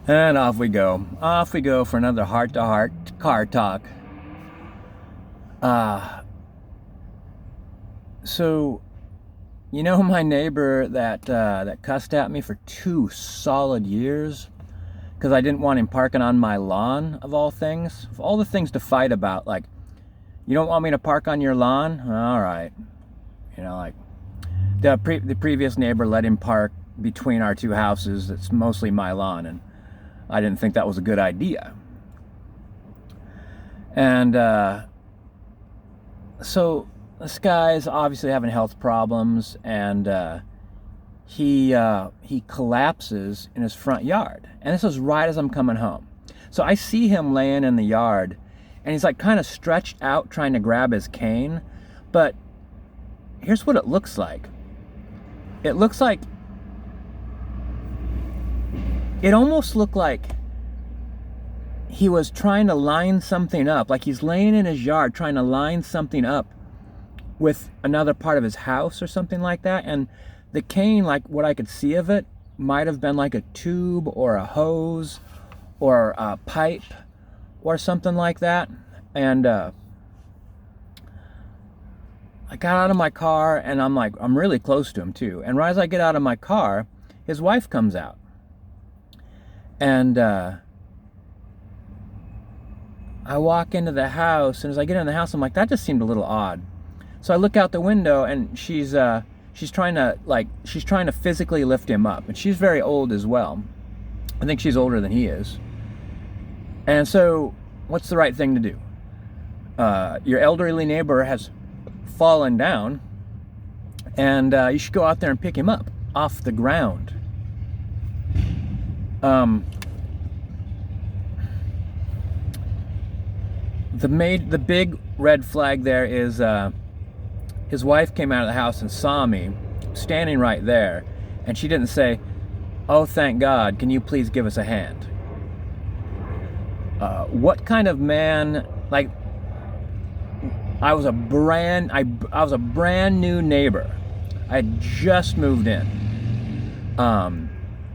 And off we go. Off we go for another heart-to-heart car talk. Uh, so, you know my neighbor that cussed at me for 2 solid years because I didn't want him parking on my lawn, of all things? Of all the things to fight about, like, you don't want me to park on your lawn? All right. Like, the previous neighbor let him park between our two houses. It's mostly my lawn, and I didn't think that was a good idea. And so this guy's obviously having health problems, and he collapses in his front yard. And this was right as I'm coming home. So I see him laying in the yard, and he's like kind of stretched out trying to grab his cane. But here's what it looks like. It almost looked like he was trying to line something up, like he's laying in his yard trying to line something up with another part of his house or something like that. And the cane, like what I could see of it, might have been like a tube or a hose or a pipe or something like that. And I got out of my car, and I'm really close to him too. And right as I get out of my car, his wife comes out. And I walk into the house, and as I get in the house, I'm like, that just seemed a little odd. So I look out the window, and she's trying to physically lift him up, and she's very old as well. I think she's older than he is. And so, what's the right thing to do? Your elderly neighbor has fallen down, and you should go out there and pick him up off the ground. The big red flag there is his wife came out of the house and saw me standing right there, and she didn't say, "Oh, thank God, can you please give us a hand?" What kind of man, like, I was a brand new neighbor. I had just moved in.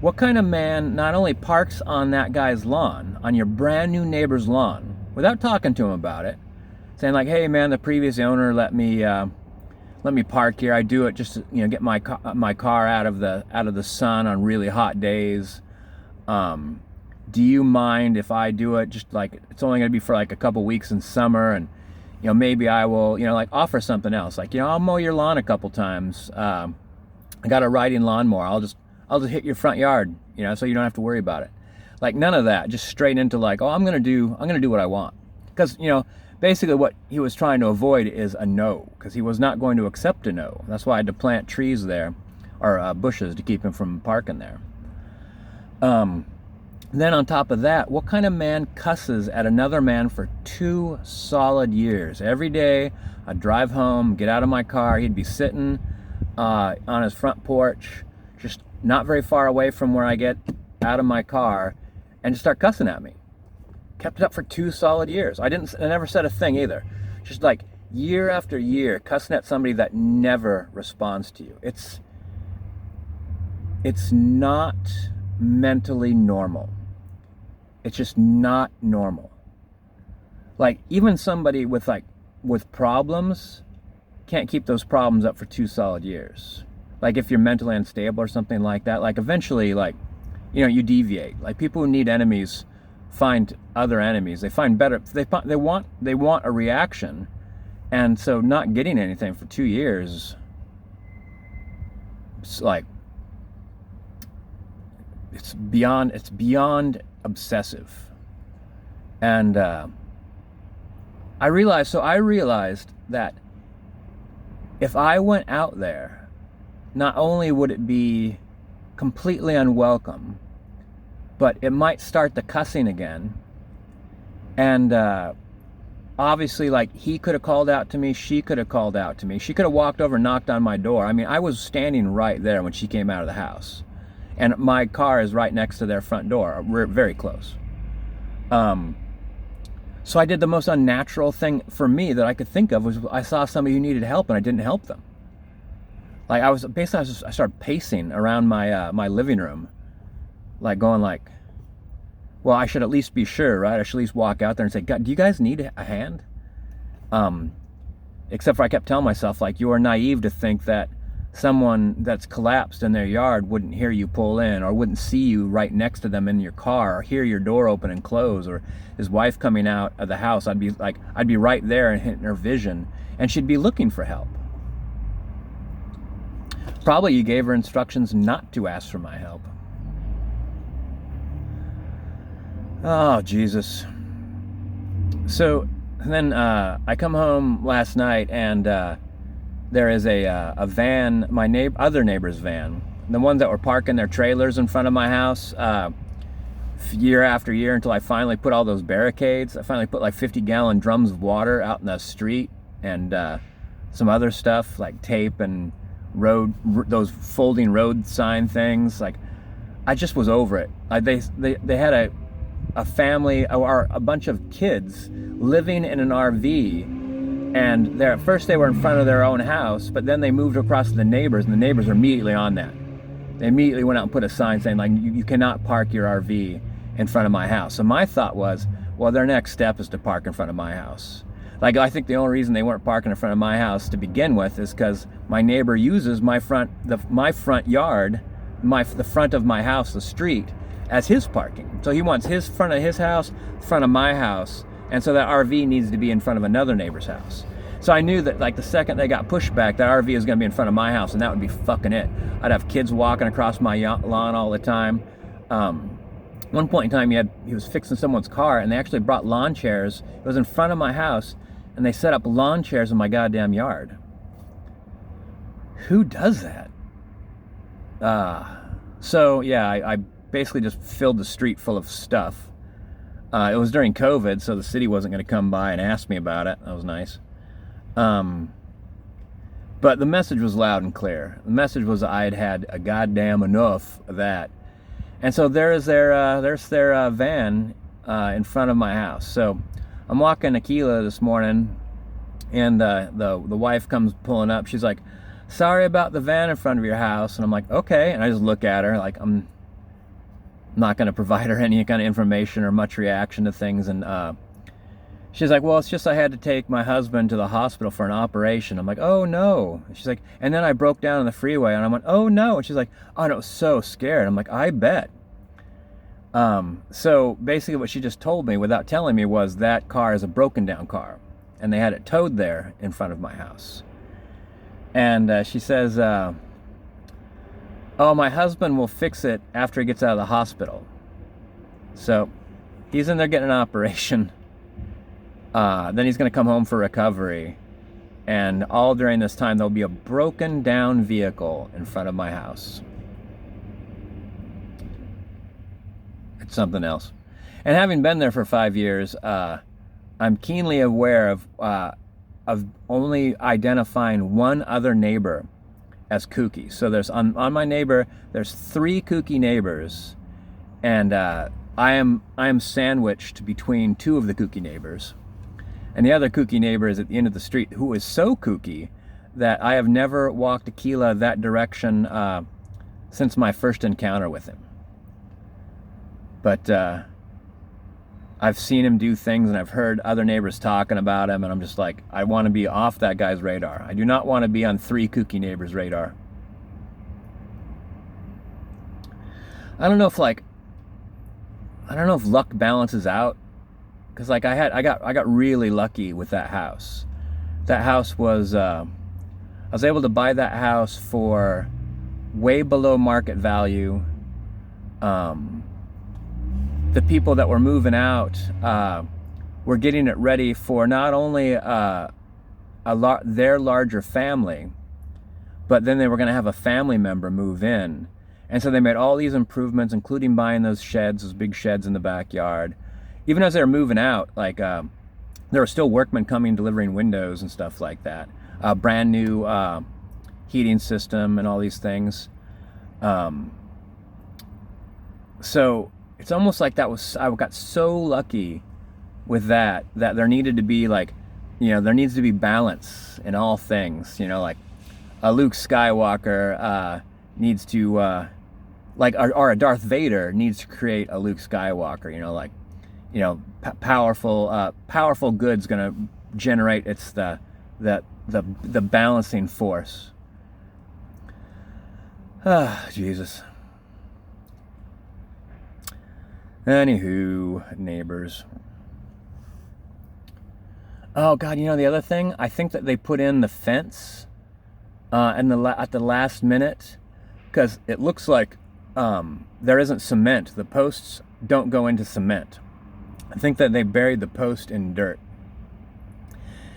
What kind of man not only parks on that guy's lawn, on your brand new neighbor's lawn, without talking to him about it, saying like, "Hey man, the previous owner let me park here. I do it just to, get my car out of the sun on really hot days. Do you mind if I do it? Just like, it's only going to be for like a couple weeks in summer, and maybe I will, like, offer something else. Like, I'll mow your lawn a couple times. I got a riding lawnmower. I'll just hit your front yard, so you don't have to worry about it." Like, none of that. Just straight into like, "Oh, I'm gonna do what I want." Because basically what he was trying to avoid is a no, because he was not going to accept a no. That's why I had to plant trees there, or bushes, to keep him from parking there. Then on top of that, what kind of man cusses at another man for 2 solid years? Every day I'd drive home, get out of my car, he'd be sitting on his front porch, just not very far away from where I get out of my car, and just start cussing at me. Kept it up for 2 solid years. I never said a thing either. Just like year after year, cussing at somebody that never responds to you. It's not mentally normal. It's just not normal. Like, even somebody with problems can't keep those problems up for 2 solid years. Like, if you're mentally unstable or something like that, like, eventually, like, you deviate. Like, people who need enemies find other enemies. They find better. They want a reaction, and so not getting anything for 2 years, it's like, it's beyond obsessive. And I realized that if I went out there, not only would it be completely unwelcome, but it might start the cussing again. And obviously, like, he could have called out to me, she could have called out to me, she could have walked over and knocked on my door. I mean, I was standing right there when she came out of the house, and my car is right next to their front door. We're very close. So I did the most unnatural thing for me that I could think of, was I saw somebody who needed help and I didn't help them. Like, I started pacing around my living room, like, going like, well, I should at least be sure, right? I should at least walk out there and say, God, do you guys need a hand? Except for I kept telling myself, like, you are naive to think that someone that's collapsed in their yard wouldn't hear you pull in, or wouldn't see you right next to them in your car, or hear your door open and close, or his wife coming out of the house. I'd be right there and hitting her vision, and she'd be looking for help. Probably you gave her instructions not to ask for my help. Oh, Jesus. So then I come home last night, and there is a van, my other neighbor's van, the ones that were parking their trailers in front of my house year after year, until I finally put all those barricades. I finally put like 50-gallon drums of water out in the street, and some other stuff like tape and those folding road sign things. Like, I just was over it. They had a family, or a bunch of kids living in an RV, and at first they were in front of their own house, but then they moved across to the neighbors, and the neighbors were immediately on that. They immediately went out and put a sign saying, like, you cannot park your RV in front of my house. So my thought was, well, their next step is to park in front of my house. Like, I think the only reason they weren't parking in front of my house to begin with is because my neighbor uses my front yard, the front of my house, the street, as his parking. So he wants his front of his house, front of my house, and so that RV needs to be in front of another neighbor's house. So I knew that, like, the second they got pushed back, that RV was going to be in front of my house, and that would be fucking it. I'd have kids walking across my lawn all the time. One point in time, he was fixing someone's car, and they actually brought lawn chairs. It was in front of my house, and they set up lawn chairs in my goddamn yard. Who does that? So yeah, I basically just filled the street full of stuff. It was during COVID, so the city wasn't going to come by and ask me about it. That was nice. But the message was loud and clear. The message was I had a goddamn enough of that. And so there's their van in front of my house. So I'm walking Aquila this morning, and the wife comes pulling up. She's like, "Sorry about the van in front of your house." And I'm like, "Okay." And I just look at her like I'm not going to provide her any kind of information or much reaction to things. And she's like, "Well, it's just I had to take my husband to the hospital for an operation." I'm like, "Oh no." And she's like, "And then I broke down on the freeway." And I went, "Oh no." And she's like, "Oh no, so scared." I'm like, "I bet." So basically what she just told me without telling me was that car is a broken down car, and they had it towed there in front of my house. And she says, "Oh, my husband will fix it after he gets out of the hospital." So he's in there getting an operation. Then he's going to come home for recovery. And all during this time, there'll be a broken down vehicle in front of my house. It's something else. And having been there for 5 years, I'm keenly aware of only identifying one other neighbor as kooky. So there's on my neighbor, there's 3 kooky neighbors, and I am sandwiched between 2 of the kooky neighbors. And the other kooky neighbor is at the end of the street, who is so kooky that I have never walked Aquila that direction since my first encounter with him. But I've seen him do things, and I've heard other neighbors talking about him, and I'm just like, I want to be off that guy's radar. I do not want to be on 3 kooky neighbors' radar. I don't know if luck balances out. Because like I got really lucky with that house. That house was I was able to buy that house for way below market value. The people that were moving out were getting it ready for not only their larger family, but then they were going to have a family member move in. And so they made all these improvements, including buying those big sheds in the backyard. Even as they were moving out, like there were still workmen coming, delivering windows and stuff like that. Brand new heating system and all these things. So it's almost like I got so lucky with that there needed to be there needs to be balance in all things. Like Luke Skywalker needs to like, or a Darth Vader needs to create a Luke Skywalker. Like, powerful good's gonna generate the balancing force. Ah, Jesus. Anywho, neighbors. Oh God, the other thing, I think that they put in the fence at the last minute, because it looks like there isn't cement. The posts don't go into cement. I think that they buried the post in dirt.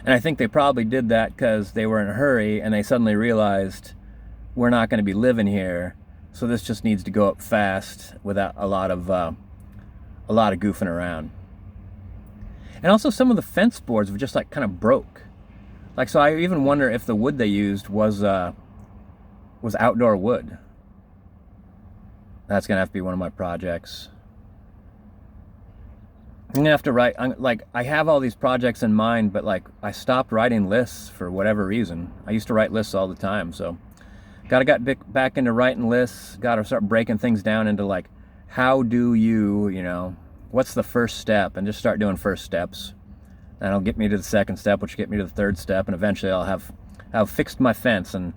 And I think they probably did that because they were in a hurry and they suddenly realized we're not going to be living here, so this just needs to go up fast without a lot of goofing around. And also, some of the fence boards were just like kind of broke. Like, so I even wonder if the wood they used was outdoor wood. That's gonna have to be one of my projects. I'm gonna have to write. I have all these projects in mind, but like I stopped writing lists for whatever reason. I used to write lists all the time, so gotta get back into writing lists. Gotta start breaking things down into like, how do you, what's the first step, and just start doing first steps. That'll get me to the second step, which will get me to the third step, and eventually I'll have fixed my fence and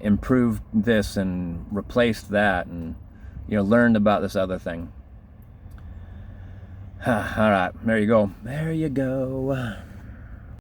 improved this and replaced that, and learned about this other thing. All right, there you go.